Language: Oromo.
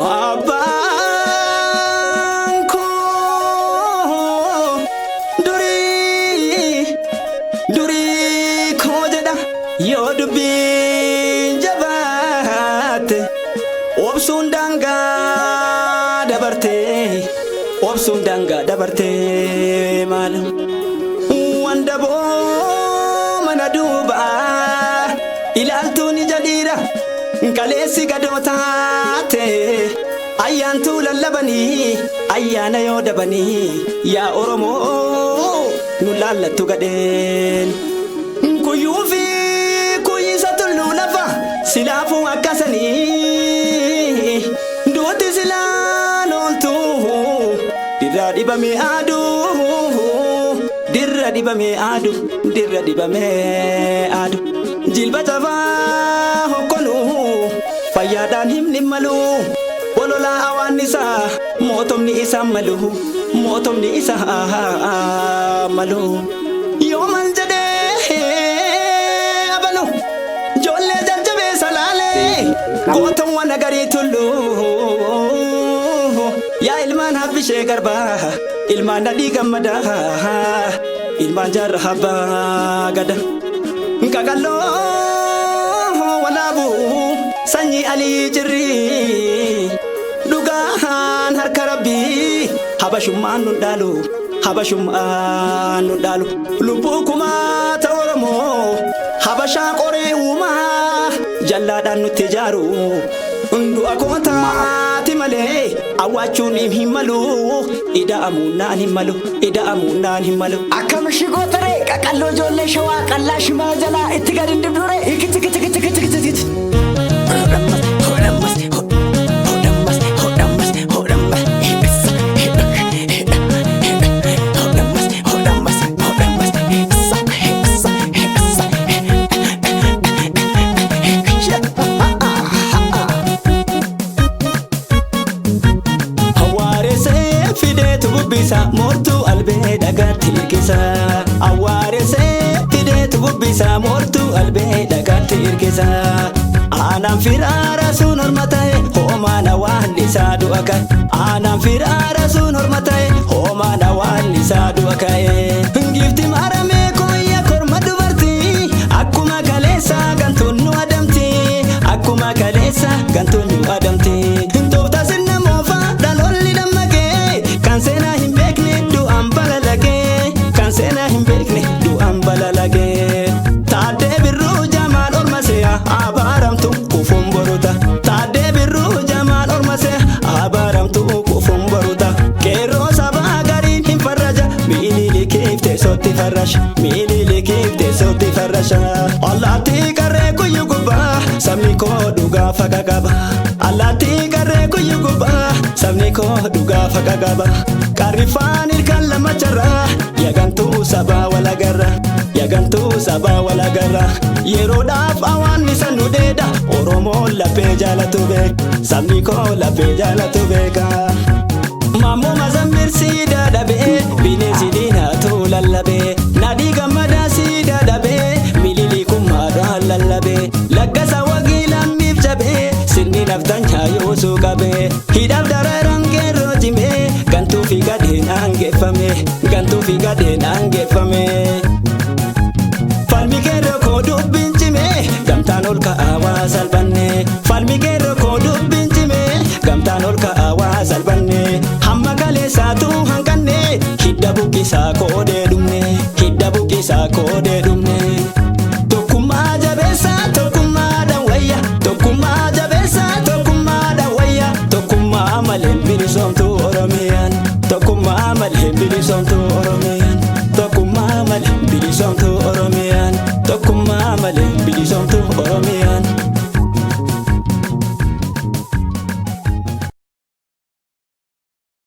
Abanko duri kojada yodubi jabate obsundanga dabarte malam wanda bo manaduba ilaltuni jadira kalesi gadotate ayyantu lallabani ayyana yodabani ya oromo nulalatu gaden kuyufi kuyisatul lafa silafu akasani doti silanoltu dirra dibame adu jilba java hokonu fayadan himni malu walola awanisa motomni isa malu yoman jade abanu jolle janjabe salale gotom wanagari tullu ya ilman habishe garba ilman nadi gamada ilman jarhaba gada kagallo walabu sanyi ali jirri dugahan harka rabbi habashumman nundalu lubukuma tawramo habasha qore uma jalladan nutijaru undu akota timale awachuni himalu ida amunan himalu akam shigotre qakallo jolle shawa qallash majala ittigarin dibdure ikit mortu albe dagatti irkisa awarese fidetu bubbisa mortu albe dagatti irkisa anam firara sun hormatae homana wallisa duaka anam firara sun hormatae homana wallisa duaka ngifti marame koya korma dubarti akkuma kalesa gantunnu adamti akkuma kalesa gantunnu adamti tofta sinna mofa dalolli damage kansena sena himbekne du ambalalage tade birru jamal ormasea abaramtu kufumboruta tade birru jamal ormasea abaramtu kufumboruta kero sabagari himfaraja milili kifte sotti farasha allati kare kuyuguba samni ko duga fagagaba allati kare kuyuguba samni ko duga fagagaba karifan irkan lamachara yagantu saba wala garra yero daf awan nisanu deda oromo lape jalatu bek samni ko lape jalatu beka mamo mazamir sida dabe bine sidina to lallabe nadi gamada sida dabe milili kumada lallabe lagasa wagilam mifjabe sinni naftan chayo sugabe hidab dararange rojime gantu fi gaden angefame falmikero ko dubbinchime gamtaan ol ka'aa salbanne falmikero ko dubbinchime gamtaan ol ka'aa salbanne hamma kaleessaatu hanqanne hidda buqqisaa koodee dhumne